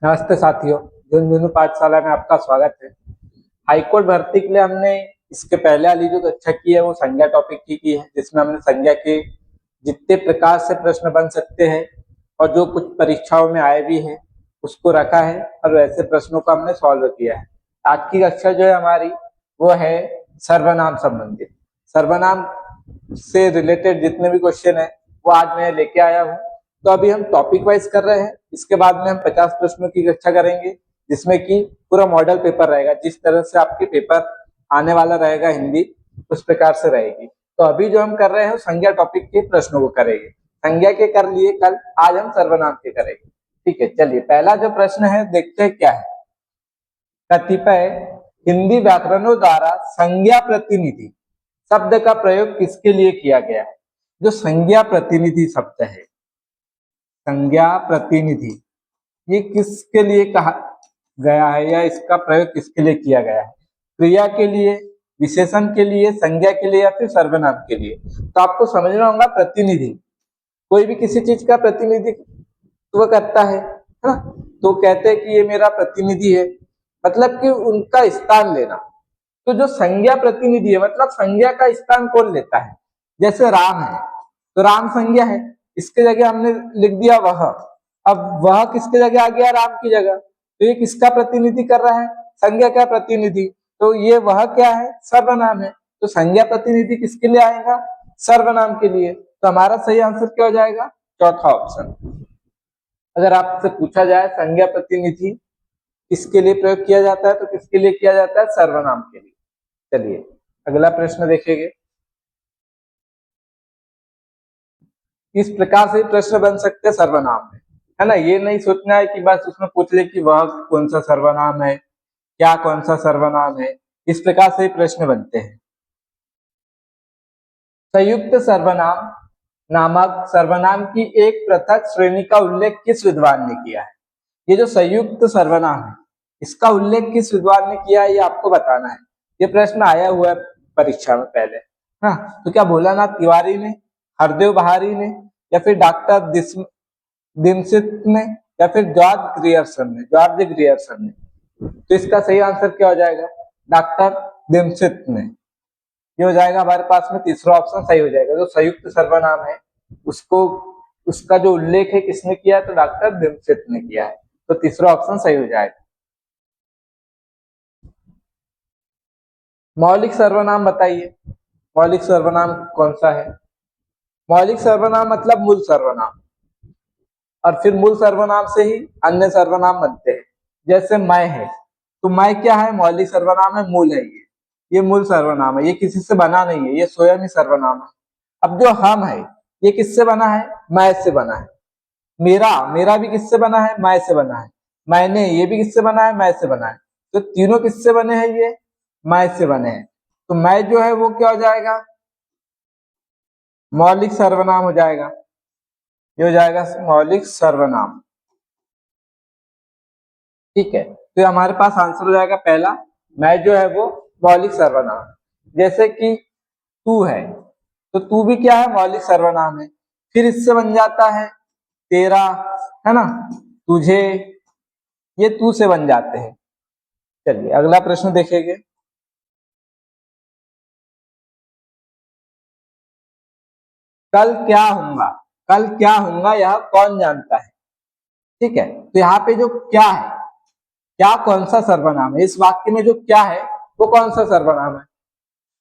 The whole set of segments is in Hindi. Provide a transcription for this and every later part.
नमस्ते साथियों, झुंझुनू पाठशाला में आपका स्वागत है। हाईकोर्ट भर्ती के लिए हमने इसके पहले वाली जो कक्षा की है वो संज्ञा टॉपिक की है, जिसमें हमने संज्ञा के जितने प्रकार से प्रश्न बन सकते हैं और जो कुछ परीक्षाओं में आए भी हैं उसको रखा है और वैसे प्रश्नों को हमने सॉल्व किया है। आज की कक्षा जो है हमारी वो है सर्वनाम संबंधित। सर्वनाम से रिलेटेड जितने भी क्वेश्चन है वो आज मैं लेके आया हूँ। तो अभी हम टॉपिक वाइज कर रहे हैं, इसके बाद में हम 50 प्रश्नों की कक्षा करेंगे जिसमें कि पूरा मॉडल पेपर रहेगा। जिस तरह से आपके पेपर आने वाला रहेगा हिंदी उस प्रकार से रहेगी। तो अभी जो हम कर रहे हैं संज्ञा टॉपिक के प्रश्नों को करेंगे। संज्ञा के कर लिए कल, आज हम सर्वनाम के करेंगे। ठीक है, चलिए पहला जो प्रश्न है देखते हैं क्या है। कतिपय हिंदी व्याकरणों द्वारा संज्ञा प्रतिनिधि शब्द का प्रयोग किसके लिए किया गया है? जो संज्ञा प्रतिनिधि शब्द है, संज्ञा प्रतिनिधि, ये किसके लिए कहा गया है या इसका प्रयोग किसके लिए किया गया है? क्रिया के लिए, विशेषण के लिए, संज्ञा के लिए या फिर सर्वनाम के लिए? तो आपको समझना होगा प्रतिनिधि, कोई भी किसी चीज का प्रतिनिधित्व करता है ना, तो कहते हैं कि ये मेरा प्रतिनिधि है, मतलब कि उनका स्थान लेना। तो जो संज्ञा प्रतिनिधि है मतलब संज्ञा का स्थान कौन लेता है? जैसे राम है तो राम संज्ञा है, इसके जगह हमने लिख दिया वह। अब वह किसके जगह आ गया? राम की जगह। तो ये किसका प्रतिनिधि कर रहा है? संज्ञा का प्रतिनिधि। तो ये वह क्या है? सर्वनाम है। तो संज्ञा प्रतिनिधि किसके लिए आएगा? सर्वनाम के लिए। तो हमारा सही आंसर क्या हो जाएगा? चौथा ऑप्शन। अगर आपसे पूछा जाए संज्ञा प्रतिनिधि किसके लिए प्रयोग किया जाता है तो किसके लिए किया जाता है? सर्वनाम के लिए। चलिए अगला प्रश्न देखेंगे। इस प्रकार से प्रश्न बन सकते हैं सर्वनाम में, है ना। ये नहीं सोचना है कि बस उसमें पूछ ले कि वह कौन सा सर्वनाम है, क्या कौन सा सर्वनाम है। इस प्रकार से प्रश्न बनते हैं। संयुक्त सर्वनाम नामक सर्वनाम की एक पृथक श्रेणी का उल्लेख किस विद्वान ने किया है? ये जो संयुक्त सर्वनाम है इसका उल्लेख किस विद्वान ने किया है ये आपको बताना है। ये प्रश्न आया हुआ है परीक्षा में पहले। हाँ, तो क्या भोलानाथ तिवारी ने, हरदेव बहारी ने, या फिर डॉक्टर दिमसित ने, या फिर जॉर्ज ग्रियर्सन ने? तो इसका सही आंसर क्या हो जाएगा? डॉक्टर दिमसित ने। ये हो जाएगा हमारे पास में तीसरा ऑप्शन सही हो जाएगा। जो संयुक्त सर्वनाम है उसको, उसका जो उल्लेख है किसने किया है? तो डॉक्टर दिमसित ने किया है। तो तीसरा ऑप्शन सही हो जाएगा। मौलिक सर्वनाम बताइए, मौलिक सर्वनाम कौन सा है? मौलिक सर्वनाम मतलब मूल सर्वनाम, और फिर मूल सर्वनाम से ही अन्य सर्वनाम बनते हैं। जैसे मैं है तो मैं क्या है? मौलिक सर्वनाम है, मूल है ये मूल सर्वनाम है, ये किसी से बना नहीं है, ये स्वयं ही सर्वनाम है। अब जो हम है ये किससे बना है? मैं से बना है। मेरा भी किससे बना है? मैं से बना है। मैंने, ये भी किससे बना है? मैं से बना है। तो तीनों किससे बने हैं? ये मैं से बने हैं। तो मैं जो है वो क्या हो जाएगा? मौलिक सर्वनाम हो जाएगा। ये हो जाएगा मौलिक सर्वनाम। ठीक है, तो हमारे पास आंसर हो जाएगा पहला, मैं जो है वो मौलिक सर्वनाम। जैसे कि तू है तो तू भी क्या है? मौलिक सर्वनाम है। फिर इससे बन जाता है तेरा, है ना, तुझे, ये तू से बन जाते हैं। चलिए अगला प्रश्न देखेंगे। कल क्या होगा? कल क्या होगा यह कौन जानता है? ठीक है, तो यहाँ पे जो क्या है, क्या कौन सा सर्वनाम है? इस वाक्य में जो क्या है वो कौन सा सर्वनाम है?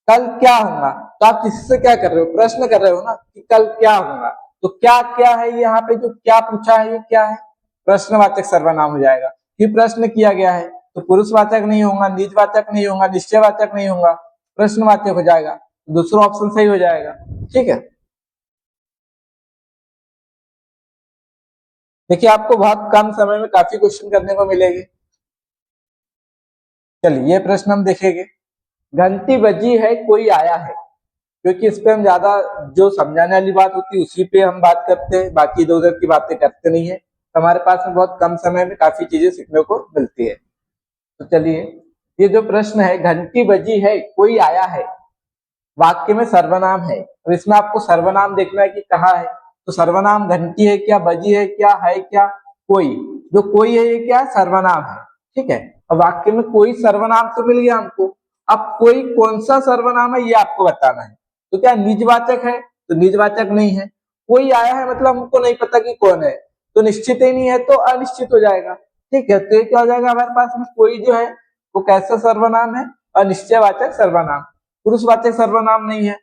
कल क्या होगा? तो आप किससे क्या कर रहे हो? प्रश्न कर रहे हो ना कि कल क्या होगा। तो क्या क्या है यहाँ पे? जो क्या पूछा है ये क्या है? प्रश्नवाचक सर्वनाम हो जाएगा। कि प्रश्न किया गया है तो पुरुषवाचक नहीं होगा, निजवाचक नहीं होगा, निश्चयवाचक नहीं होगा, प्रश्नवाचक हो जाएगा। दूसरा ऑप्शन सही हो जाएगा। ठीक है, देखिए आपको बहुत कम समय में काफी क्वेश्चन करने को मिलेंगे। चलिए ये प्रश्न हम देखेंगे। घंटी बजी है कोई आया है, क्योंकि इस पे हम ज्यादा जो समझाने वाली बात होती है उसी पे हम बात करते हैं, बाकी इधर उधर की बातें करते नहीं है। तो हमारे पास में बहुत कम समय में काफी चीजें सीखने को मिलती है। तो चलिए ये जो प्रश्न है, घंटी बजी है कोई आया है, वाक्य में सर्वनाम है। और इसमें आपको सर्वनाम देखना है कि कहाँ है। तो सर्वनाम घंटी है क्या, बजी है क्या, है क्या, कोई? जो कोई है ये क्या है, सर्वनाम है। ठीक है, अब वाक्य में कोई सर्वनाम तो मिल गया हमको, अब कोई कौन सा सर्वनाम है ये आपको बताना है। तो क्या निजवाचक है, तो निजवाचक नहीं है। कोई आया है मतलब हमको नहीं पता कि कौन है, तो निश्चित ही नहीं है, तो अनिश्चित हो जाएगा। ठीक है, तो ये क्या हो जाएगा हमारे पास में, कोई जो है वो कैसा सर्वनाम है, अनिश्चयवाचक सर्वनाम। पुरुषवाचक सर्वनाम नहीं है,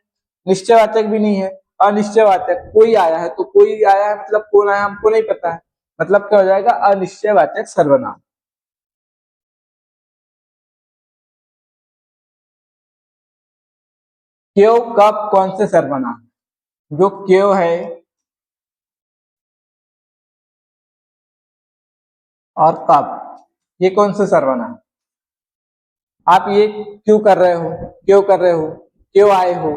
निश्चयवाचक भी नहीं है, अनिश्चयवाचक। कोई आया है, तो कोई आया है मतलब कौन आया हमको नहीं पता है, मतलब क्या हो जाएगा, अनिश्चयवाचक सर्वनाम। क्यों, कब, कौन से सर्वनाम। जो क्यों है और कब, ये कौन से सर्वनाम। आप ये क्यों कर रहे हो, क्यों कर रहे हो, क्यों आए हो,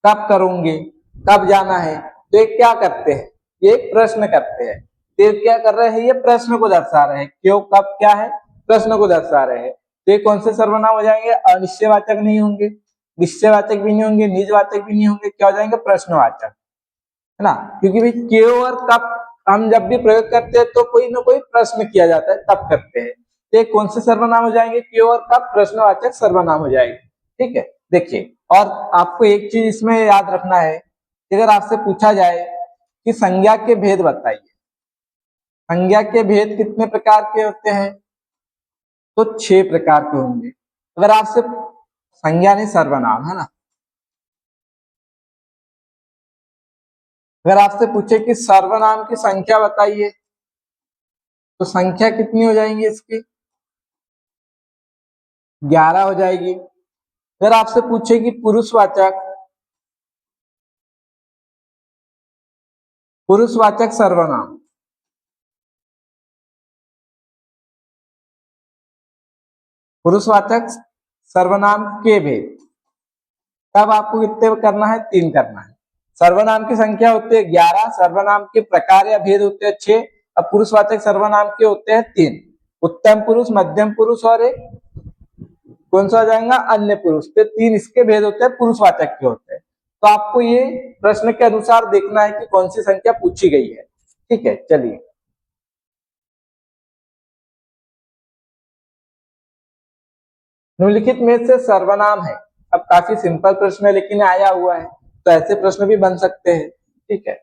कब करोगे, कब जाना है, तो ये क्या करते हैं, ये प्रश्न करते हैं। तो ये क्या कर रहे हैं, ये प्रश्न को दर्शा रहे हैं। क्यों कब क्या है, प्रश्न को दर्शा रहे हैं। तो ये कौन से सर्वनाम हो जाएंगे, अनिश्चयवाचक नहीं होंगे, निश्चयवाचक भी नहीं होंगे, निजवाचक भी नहीं होंगे, क्या हो जाएंगे, प्रश्नवाचक, है ना। क्योंकि भाई क्यों और कब हम जब भी प्रयोग करते हैं तो कोई ना कोई प्रश्न किया जाता है तब करते हैं। तो कौन से सर्वनाम हो जाएंगे, क्यों और कब, प्रश्नवाचक सर्वनाम हो जाएंगे। ठीक है, देखिए, और आपको एक चीज इसमें याद रखना है कि अगर आपसे पूछा जाए कि संज्ञा के भेद बताइए, संज्ञा के भेद कितने प्रकार के होते हैं, तो 6 प्रकार के होंगे। अगर आपसे संज्ञा नहीं, सर्वनाम, है ना, अगर आपसे पूछे कि सर्वनाम की संख्या बताइए, तो संख्या कितनी हो जाएंगी इसकी, 11 हो जाएगी। अगर आपसे पूछे कि पुरुषवाचक, पुरुषवाचक सर्वनाम, पुरुषवाचक सर्वनाम के भेद, तब आपको कितने करना है, 3 करना है। सर्वनाम की संख्या होती है 11, सर्वनाम के प्रकार या भेद होते हैं 6, अब पुरुषवाचक सर्वनाम के होते हैं 3, उत्तम पुरुष, मध्यम पुरुष और एक कौन सा हो जाएगा, अन्य पुरुष। तो 3 इसके भेद होते हैं, पुरुषवाचक के होते हैं। तो आपको ये प्रश्न के अनुसार देखना है कि कौन सी संख्या पूछी गई है। ठीक है, चलिए, निम्नलिखित में से सर्वनाम है। अब काफी सिंपल प्रश्न है लेकिन आया हुआ है, तो ऐसे प्रश्न भी बन सकते हैं। ठीक है,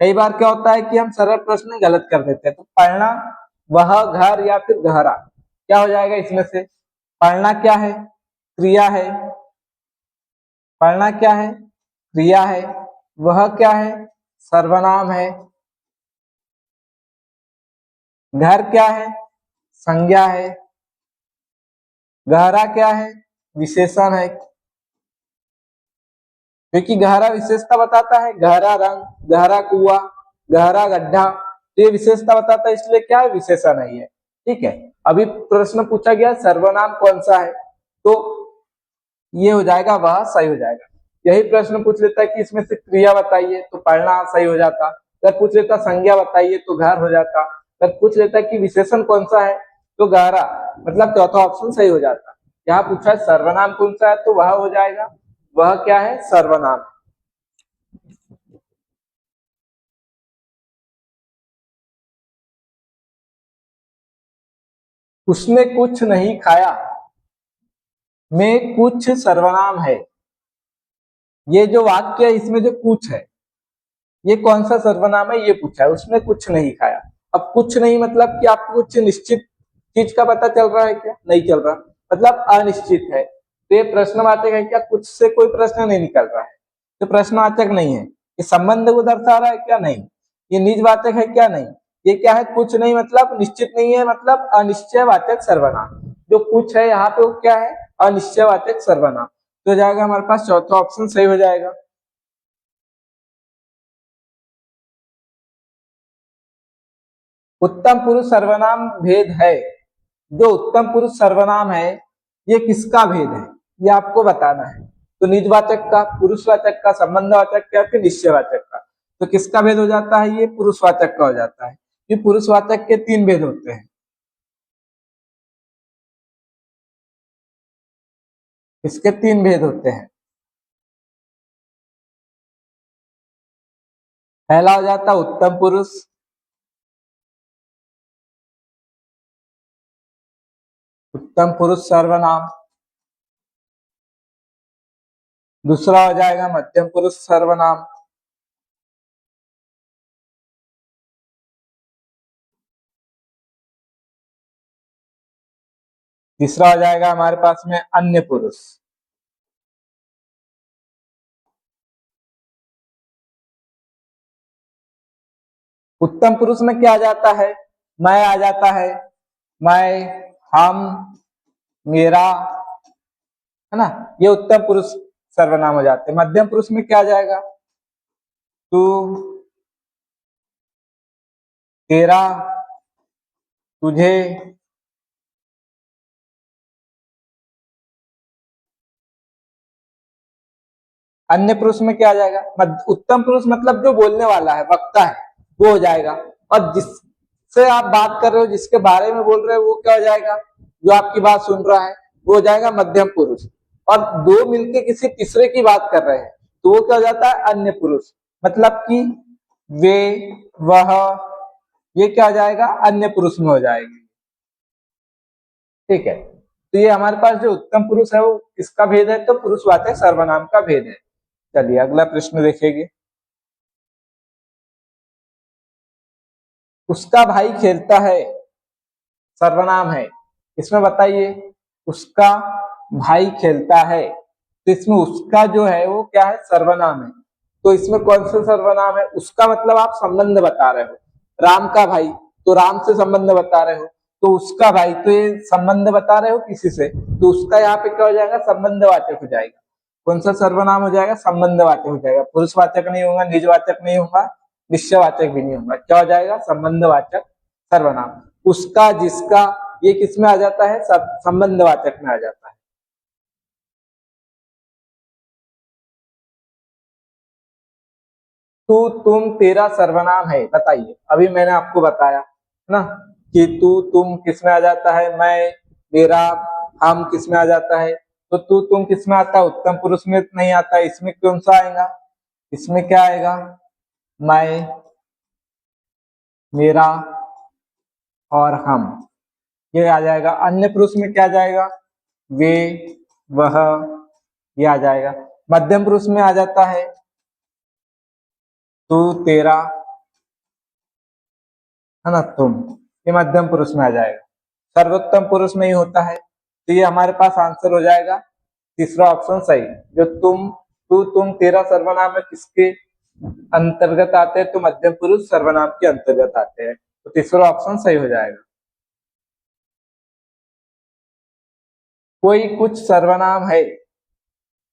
कई बार क्या होता है कि हम सरल प्रश्न गलत कर देते हैं। तो पढ़ना, वह, घर या फिर गहरा, क्या हो जाएगा इसमें से। पढ़ना क्या है, क्रिया है, पढ़ना क्या है, क्रिया है, वह क्या है, सर्वनाम है, घर क्या है, संज्ञा है, गहरा क्या है, विशेषण है। क्योंकि गहरा विशेषता बताता है, गहरा रंग, गहरा कुआं, गहरा गड्ढा, तो ये विशेषता बताता है, इसलिए क्या है, विशेषण है ये। ठीक है, अभी प्रश्न पूछा गया सर्वनाम कौन सा है, तो ये हो जाएगा, वह सही हो जाएगा। यही प्रश्न पूछ लेता है कि इसमें से क्रिया बताइए, तो पढ़ना सही हो जाता। अगर पूछ लेता संज्ञा बताइए तो घर हो जाता। अगर पूछ लेता कि विशेषण कौन सा है, तो गहरा, मतलब चौथा ऑप्शन सही हो जाता। यहाँ पूछा है सर्वनाम कौन सा है, तो वह हो जाएगा, वह क्या है, सर्वनाम। उसने कुछ नहीं खाया में कुछ सर्वनाम है। ये जो वाक्य है इसमें जो कुछ है, ये कौन सा सर्वनाम है, ये पूछा है। उसने कुछ नहीं खाया, अब कुछ नहीं मतलब कि आपको कुछ निश्चित चीज का पता चल रहा है क्या, नहीं चल रहा, मतलब अनिश्चित है। तो ये प्रश्नवाचक है क्या, कुछ से कोई प्रश्न नहीं निकल रहा है, तो प्रश्नवाचक नहीं है। ये संबंध को दर्शा रहा है क्या, नहीं। ये निजवाचक है क्या, नहीं। ये क्या है, कुछ नहीं मतलब निश्चित नहीं है, मतलब अनिश्चयवाचक सर्वनाम। जो कुछ है यहाँ पे वो क्या है, अनिश्चयवाचक सर्वनाम। तो जाएगा हमारे पास चौथा ऑप्शन सही हो जाएगा। उत्तम पुरुष सर्वनाम भेद है, जो उत्तम पुरुष सर्वनाम है ये किसका भेद है, ये आपको बताना है। तो निजवाचक का, पुरुषवाचक का, संबंधवाचक का, फिर निश्चयवाचक का। तो किसका भेद हो जाता है, ये पुरुषवाचक का हो जाता है। ये पुरुषवाचक के 3 भेद होते हैं। इसके 3 भेद होते हैं। पहला हो जाता है उत्तम पुरुष, उत्तम पुरुष सर्वनाम। दूसरा हो जाएगा मध्यम पुरुष सर्वनाम। तीसरा हो जाएगा हमारे पास में अन्य पुरुष। उत्तम पुरुष में क्या आ जाता है? मैं आ जाता है, मैं, हम, मेरा, है ना, ये उत्तम पुरुष सर्वनाम हो जाते हैं। मध्यम पुरुष में क्या आ जाएगा? तू, तेरा, तुझे, अन्य पुरुष में क्या आ जाएगा? उत्तम पुरुष मतलब जो बोलने वाला है, वक्ता है, वो हो जाएगा। और जिससे आप बात कर रहे हो, जिसके बारे में बोल रहे हो, वो क्या हो जाएगा? जो आपकी बात सुन रहा है वो हो जाएगा मध्यम पुरुष। और दो मिलके किसी तीसरे की बात कर रहे हैं तो वो क्या हो जाता है? अन्य पुरुष। मतलब कि वे, वह, ये क्या हो जाएगा? अन्य पुरुष में हो जाएगा। ठीक है, तो ये हमारे पास जो उत्तम पुरुष है वो किसका भेद है? तो पुरुषवाचक सर्वनाम का भेद है। चलिए अगला प्रश्न देखेंगे। उसका भाई खेलता है सर्वनाम है, इसमें बताइए। उसका भाई खेलता है, तो इसमें उसका जो है वो क्या है? सर्वनाम है। तो इसमें कौन सा सर्वनाम है? उसका मतलब आप संबंध बता रहे हो। राम का भाई, तो राम से संबंध बता रहे हो। तो उसका भाई, तो ये संबंध बता रहे हो किसी से, तो उसका यहाँ पे क्या हो जाएगा? संबंधवाचक हो जाएगा। कौन सा सर्वनाम हो जाएगा? संबंधवाचक हो जाएगा। पुरुषवाचक नहीं होगा, निजवाचक नहीं होगा, निश्चयवाचक भी नहीं होगा। क्या हो जाएगा? संबंधवाचक सर्वनाम। उसका, जिसका, ये किसमें आ जाता है? संबंधवाचक में आ जाता है। तू, तुम, तेरा सर्वनाम है, बताइए। अभी मैंने आपको बताया है ना कि तू, तुम किस में आ जाता है? मैं, मेरा, हम किस में आ जाता है? तो तू, तुम किस में आता है? उत्तम पुरुष में नहीं आता। इसमें कौन सा आएगा? इसमें क्या आएगा? मैं, मेरा और हम, ये आ जाएगा। अन्य पुरुष में क्या जाएगा? वे, वह, ये आ जाएगा। मध्यम पुरुष में आ जाता है तू, तेरा, है ना, तुम, ये मध्यम पुरुष में आ जाएगा। सर्वोत्तम पुरुष में ही होता है। तो ये हमारे पास आंसर हो जाएगा तीसरा ऑप्शन सही। जो तुम, तू, तुम, तेरा सर्वनाम है, किसके अंतर्गत आते हैं? तो मध्यम पुरुष सर्वनाम के अंतर्गत आते हैं। तो तीसरा ऑप्शन सही हो जाएगा। कोई कुछ सर्वनाम है।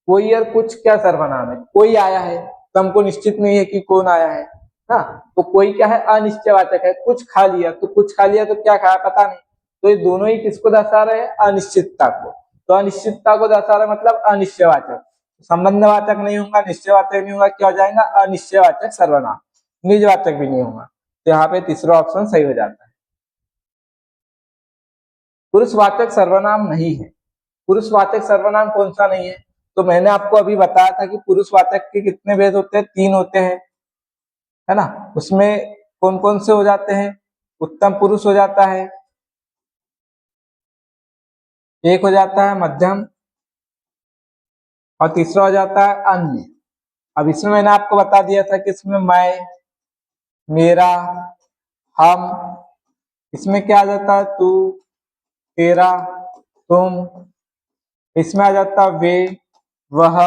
कोई और कुछ क्या सर्वनाम है? कोई आया है तो हमको निश्चित नहीं है कि कौन आया है ना, तो कोई क्या है? अनिश्चयवाचक है। कुछ खा लिया, तो कुछ खा लिया तो क्या खाया पता नहीं। तो ये दोनों ही किसको दर्शा रहे हैं? अनिश्चितता को। तो अनिश्चितता को दर्शा रहे मतलब अनिश्चयवाचक। संबंधवाचक नहीं होगा, निश्चयवाचक नहीं होगा, क्या हो जाएगा? अनिश्चयवाचक सर्वनाम। निजवाचक भी नहीं होगा। तो यहाँ पे तीसरा ऑप्शन सही हो जाता है। पुरुषवाचक सर्वनाम नहीं है। पुरुषवाचक सर्वनाम कौन सा नहीं है? तो मैंने आपको अभी बताया था कि पुरुषवाचक के कितने भेद होते हैं? 3 होते हैं, है ना। उसमें कौन कौन से हो जाते हैं? उत्तम पुरुष हो जाता है, एक हो जाता है मध्यम, और तीसरा हो जाता है अन्य। अब इसमें मैंने आपको बता दिया था कि इसमें मैं, मेरा, हम, इसमें क्या आ जाता है? तू, तेरा, तुम, इसमें आ जाता है वे, वह।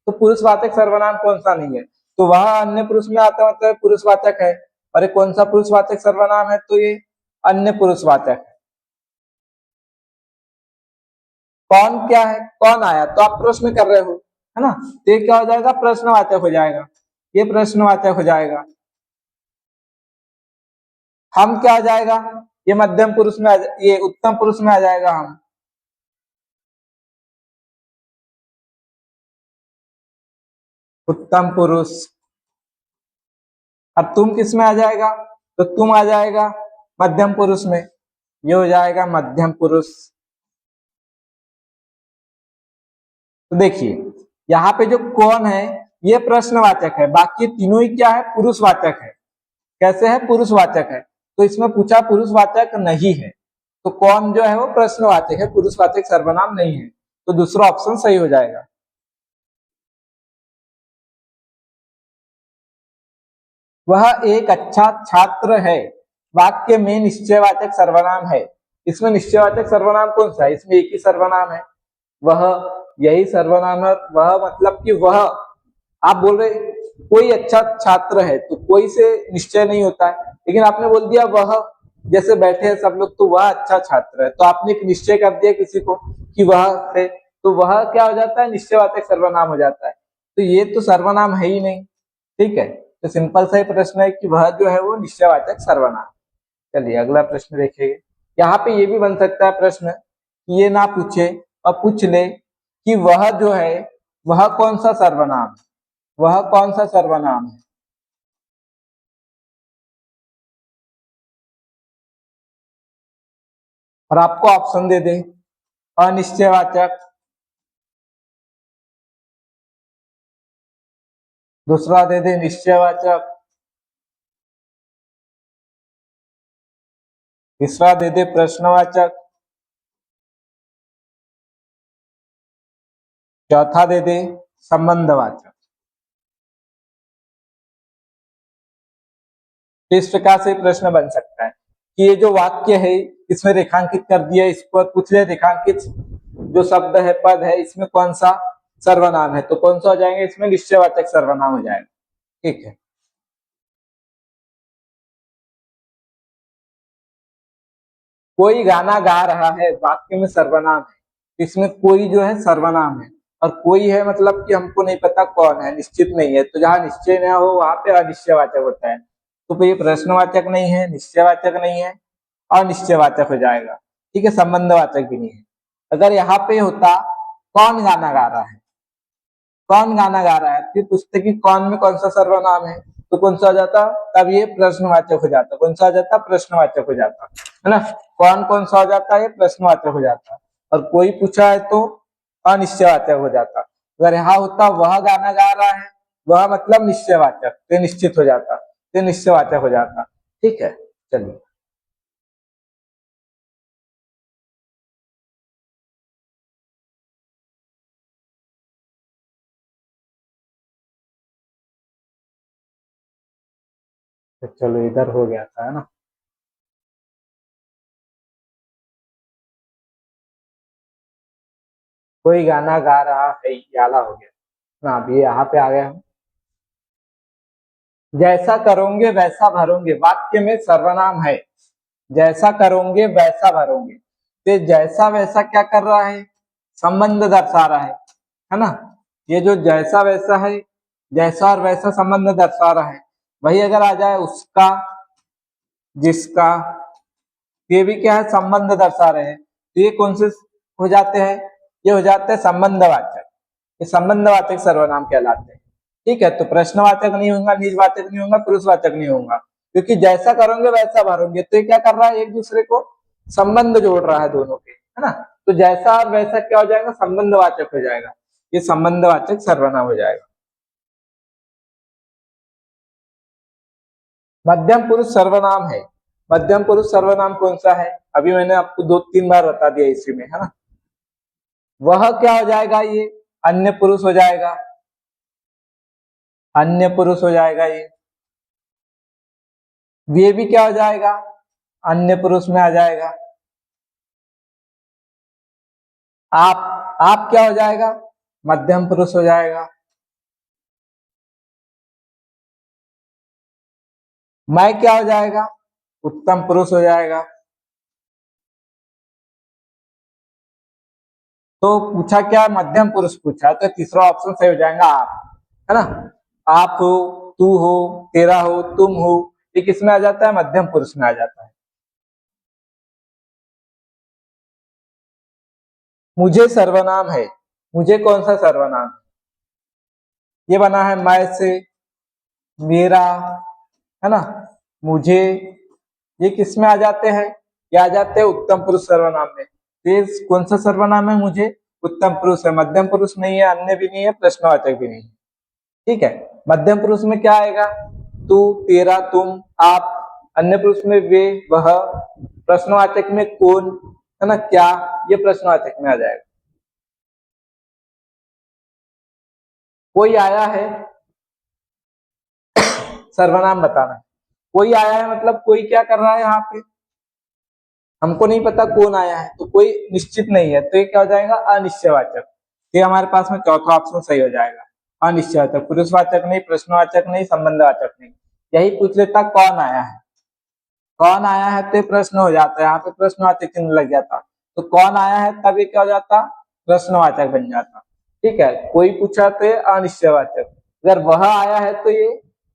तो पुरुषवाचक सर्वनाम कौन सा नहीं है? तो वह अन्य पुरुष में आता मतलब पुरुषवाचक है। और ये कौन सा पुरुषवाचक सर्वनाम है? तो ये अन्य पुरुषवाचक है। कौन क्या है? कौन आया, तो आप प्रश्न कर रहे हो, है ना, तो ये क्या हो जाएगा? प्रश्नवाचक हो जाएगा। ये प्रश्नवाचक हो जाएगा। हम क्या हो जाएगा? ये मध्यम पुरुष में ये उत्तम पुरुष में आ जाएगा हम। उत्तम पुरुष। अब तुम किस में आ जाएगा? तो तुम आ जाएगा मध्यम पुरुष में। ये हो जाएगा मध्यम पुरुष। तो देखिए यहाँ पे जो कौन है ये प्रश्नवाचक है, बाकी तीनों ही क्या है? पुरुषवाचक है। कैसे है? पुरुषवाचक है। तो इसमें पूछा पुरुषवाचक नहीं है, तो कौन जो है वो प्रश्नवाचक है, पुरुषवाचक सर्वनाम नहीं है, तो दूसरा ऑप्शन सही हो जाएगा। वह एक अच्छा छात्र है वाक्य में निश्चयवाचक सर्वनाम है। इसमें निश्चयवाचक सर्वनाम कौन सा है? इसमें एक ही सर्वनाम है, वह, यही सर्वनाम है। वह मतलब कि वह, आप बोल रहे कोई अच्छा छात्र है, तो कोई से निश्चय नहीं होता है, लेकिन आपने बोल दिया वह, जैसे बैठे हैं सब लोग, तो वह अच्छा छात्र है, तो आपने एक निश्चय कर दिया किसी को कि वह से, तो वह क्या हो जाता है? निश्चयवाचक सर्वनाम हो जाता है। तो ये तो सर्वनाम है ही नहीं, ठीक है। तो सिंपल सा ही प्रश्न है कि वह जो है वो निश्चयवाचक सर्वनाम। चलिए अगला प्रश्न देखिए। यहाँ पे ये भी बन सकता है प्रश्न कि ये ना पूछे और पूछ ले कि वह जो है वह कौन सा सर्वनाम है, वह कौन सा सर्वनाम है। और आपको ऑप्शन दे दे, अनिश्चयवाचक, दूसरा दे दे निश्चयवाचक, तीसरा दे दे प्रश्नवाचक, चौथा दे दे संबंधवाचक। तो इस प्रकार से प्रश्न बन सकता है कि ये जो वाक्य है इसमें रेखांकित कर दिया, इस पर पूछ ले रेखांकित जो शब्द है, पद है, इसमें कौन सा सर्वनाम है, तो कौन सा हो जाएगा? इसमें निश्चयवाचक सर्वनाम हो जाएगा, ठीक है। कोई गाना गा रहा है वाक्य में सर्वनाम है, इसमें कोई जो है सर्वनाम है, और कोई है मतलब कि हमको नहीं पता कौन है, निश्चित नहीं है, तो जहां निश्चय ना हो वहां पे अनिश्चयवाचक होता है। तो ये प्रश्नवाचक नहीं है, निश्चयवाचक नहीं है, अनिश्चयवाचक हो जाएगा, ठीक है। संबंधवाचक भी नहीं है। अगर यहाँ पे होता कौन गाना गा रहा है, कौन गाना गा रहा है, फिर पूछते कि कौन में कौन सा सर्वनाम है, तो कौन सा हो जाता? तब ये प्रश्नवाचक हो जाता। कौन सा हो जाता? प्रश्नवाचक हो जाता, है ना। कौन कौन सा हो जाता है? ये प्रश्नवाचक हो जाता। और कोई पूछा है तो अनिश्चयवाचक हो जाता। अगर यहाँ होता वह गाना गा रहा है, वह मतलब निश्चयवाचक, तो निश्चित हो जाता, तो निश्चयवाचक हो जाता, ठीक है। चलिए तो चलो इधर हो गया था, है ना। कोई गाना गा रहा है, याला हो गया ना। अभी यहाँ पे आ गया हम। जैसा करोगे वैसा भरोगे वाक्य में सर्वनाम है। जैसा करोगे वैसा भरोगे, तो जैसा वैसा क्या कर रहा है? संबंध दर्शा रहा है ना। ये जो जैसा वैसा है, जैसा और वैसा संबंध दर्शा रहा है। वही अगर आ जाए उसका, जिसका, ये भी क्या है? संबंध दर्शा रहे हैं, तो ये कौन से हो जाते हैं? ये हो जाते हैं संबंधवाचक। ये संबंधवाचक सर्वनाम कहलाते हैं, ठीक है। तो प्रश्नवाचक नहीं होगा, निजवाचक नहीं होगा, पुरुषवाचक नहीं होगा, क्योंकि जैसा करोगे वैसा भरोगे, तो ये क्या कर रहा है? एक दूसरे को संबंध जोड़ रहा है दोनों के, है ना। तो जैसा और वैसा क्या हो जाएगा? संबंधवाचक हो जाएगा, ये संबंधवाचक सर्वनाम हो जाएगा। मध्यम पुरुष सर्वनाम है। मध्यम पुरुष सर्वनाम कौन सा है? अभी मैंने आपको 2-3 बार बता दिया इसी में, है ना। वह क्या हो जाएगा? ये अन्य पुरुष हो जाएगा, अन्य पुरुष हो जाएगा ये भी क्या हो जाएगा? अन्य पुरुष में आ जाएगा। आप क्या हो जाएगा? मध्यम पुरुष हो जाएगा। मैं क्या हो जाएगा? उत्तम पुरुष हो जाएगा। तो पूछा क्या? मध्यम पुरुष पूछा, तो तीसरा ऑप्शन सही हो जाएगा, आप, है ना। आप हो, तू हो, तेरा हो, तुम हो, ये किस में आ जाता है? मध्यम पुरुष में आ जाता है। मुझे सर्वनाम है, मुझे कौन सा सर्वनाम? ये बना है मैं से, मेरा, है ना, मुझे, ये किस में आ जाते हैं? ये आ जाते हैं उत्तम पुरुष सर्वनाम में। ये कौन सा सर्वनाम है? मुझे उत्तम पुरुष है, मध्यम पुरुष नहीं है, अन्य भी नहीं है, प्रश्नवाचक भी नहीं है, ठीक है। मध्यम पुरुष में क्या आएगा? तू, तेरा, तुम, आप। अन्य पुरुष में वे, वह, प्रश्नवाचक में कौन, है ना, क्या, ये प्रश्नवाचक में आ जाएगा। कोई आया है, सर्वनाम बताना है। कोई आया है मतलब कोई क्या कर रहा है यहाँ पे, हमको नहीं पता कौन आया है, तो कोई निश्चित नहीं है, तो ये क्या हो जाएगा, अनिश्चयवाचक। ये हमारे पास में चौथा ऑप्शन सही हो जाएगा, अनिश्चयवाचक। पुरुषवाचक नहीं, प्रश्नवाचक नहीं, संबंधवाचक नहीं। यही पूछ लेता कौन आया है, कौन आया है तो प्रश्न हो जाता है, यहाँ पे प्रश्नवाचक चिन्ह लग जाता, तो कौन आया है तब ये क्या हो जाता, प्रश्नवाचक बन जाता। ठीक है, कोई पूछा तो ये अनिश्चयवाचक, अगर वह आया है तो ये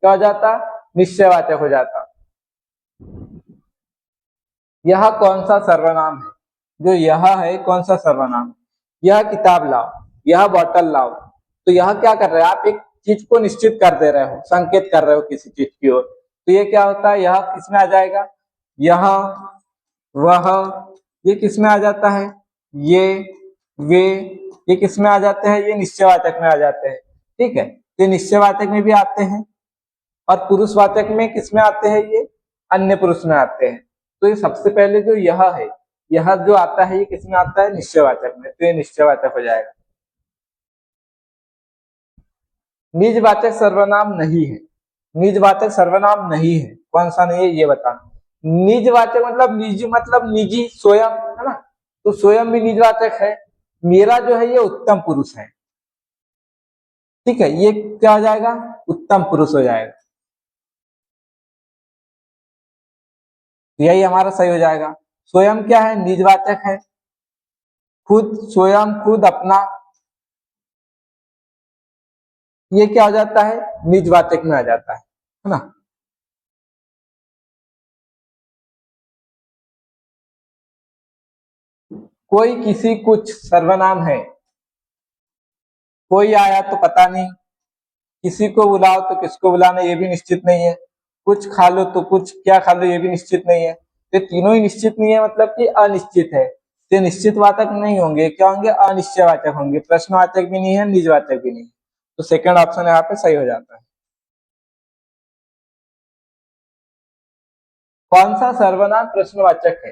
क्या हो जाता, निश्चयवाचक हो जाता। यह कौन सा सर्वनाम है, जो यह है कौन सा सर्वनाम है, यह किताब लाओ, यह बोतल लाओ, तो यह क्या कर रहे हैं, आप एक चीज को निश्चित कर दे रहे हो, संकेत कर रहे हो किसी चीज की ओर, तो ये क्या होता है, यह किसमें आ जाएगा, यह, वह, ये किसमें आ जाता है, ये, वे, ये किसमें आ जाते हैं, ये निश्चयवाचक में आ जाते हैं। ठीक है, ये निश्चयवाचक में भी आते हैं, और पुरुषवाचक में किसमें आते हैं, ये अन्य पुरुष में आते हैं। तो ये सबसे पहले जो यह है, यह जो आता है ये किसमें आता है, निश्चयवाचक में, तो ये निश्चयवाचक हो जाएगा। निजवाचक सर्वनाम नहीं है, निजवाचक सर्वनाम नहीं है, कौन सा नहीं है ये बताना। निजवाचक मतलब निजी, मतलब निजी, स्वयं, है ना, तो स्वयं भी निजवाचक है। मेरा जो है ये उत्तम पुरुष है, ठीक है, ये क्या हो जाएगा, उत्तम पुरुष हो जाएगा, यही हमारा सही हो जाएगा। स्वयं क्या है, निजवाचक है, खुद, स्वयं, खुद, अपना, ये क्या हो जाता है, निजवाचक में आ जाता है ना। कोई, किसी, कुछ सर्वनाम है। कोई आया तो पता नहीं, किसी को बुलाओ तो किसको बुलाना ये भी निश्चित नहीं है, कुछ खा लो तो कुछ क्या खा लो ये भी निश्चित नहीं है, तो तीनों ही निश्चित नहीं है, मतलब कि अनिश्चित है, तो निश्चित वाचक नहीं होंगे, क्या होंगे, अनिश्चयवाचक होंगे, प्रश्नवाचक भी नहीं है, निजवाचक भी नहीं, तो सेकंड ऑप्शन यहाँ पे सही हो जाता है। कौन सा सर्वनाम प्रश्नवाचक है,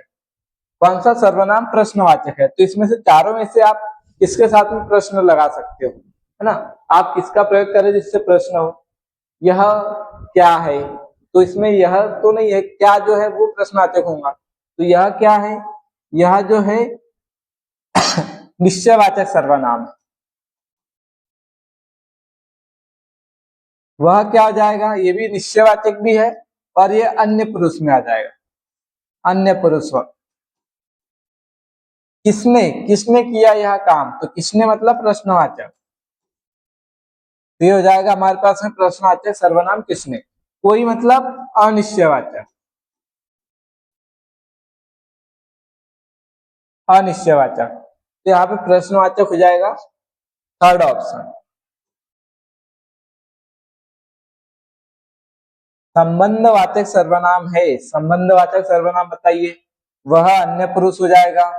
कौन सा सर्वनाम प्रश्नवाचक है, तो इसमें से चारों में से आप किसके साथ में प्रश्न लगा सकते हो, है ना, आप किसका प्रयोग करें जिससे प्रश्न हो। यह क्या है, तो इसमें यह तो नहीं है, क्या जो है वो प्रश्नवाचक होगा, तो यह क्या है, यह जो है निश्चयवाचक सर्वनाम है। वह क्या हो जाएगा, ये भी निश्चयवाचक भी है, और ये अन्य पुरुष में आ जाएगा, अन्य पुरुष। किसने, किसने किया यह काम, तो किसने मतलब प्रश्नवाचक, तो ये हो जाएगा हमारे पास में प्रश्नवाचक सर्वनाम किसने। कोई मतलब अनिश्चयवाचक, अनिश्चयवाचक, तो यहाँ पे प्रश्नवाचक हो जाएगा थर्ड ऑप्शन। संबंधवाचक सर्वनाम है, संबंधवाचक सर्वनाम बताइए, वह अन्य पुरुष हो जाएगा।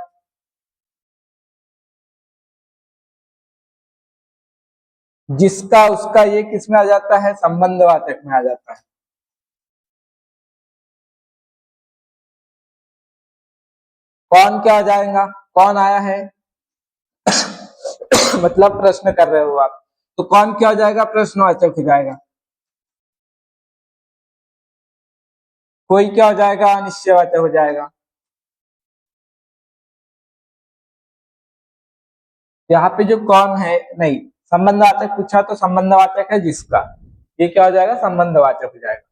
जिसका, उसका, ये किस में आ जाता है, संबंधवाचक में आ जाता है। कौन क्या हो जाएगा, कौन आया है मतलब प्रश्न कर रहे हो आप, तो कौन क्या हो जाएगा, प्रश्नवाचक हो जाएगा। कोई क्या हो जाएगा, अनिश्चयवाचक हो जाएगा। यहाँ पे जो कौन है, नहीं, संबंधवाचक पूछा तो संबंधवाचक है जिसका, ये क्या हो जाएगा, संबंधवाचक हो जाएगा।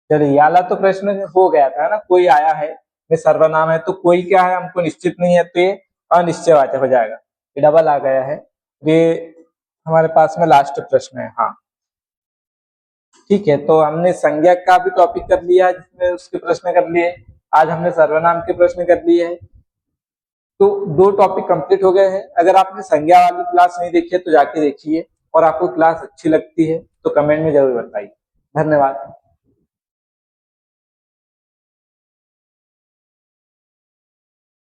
चलिए, वाला तो प्रश्न हो गया था ना, कोई आया है में सर्वनाम है, तो कोई क्या है हमको निश्चित नहीं है, तो ये अनिश्चयवाचक हो जाएगा, ये डबल आ गया है, ये हमारे पास में लास्ट प्रश्न है। हाँ ठीक है, तो हमने संज्ञा का भी टॉपिक कर लिया है, जिसमें उसके प्रश्न कर लिए, आज हमने सर्वनाम के प्रश्न कर लिए हैं, तो दो टॉपिक कंप्लीट हो गए हैं। अगर आपने संज्ञा वाली क्लास नहीं देखी है तो जाके देखिए, और आपको क्लास अच्छी लगती है तो कमेंट में जरूर बताइए। धन्यवाद।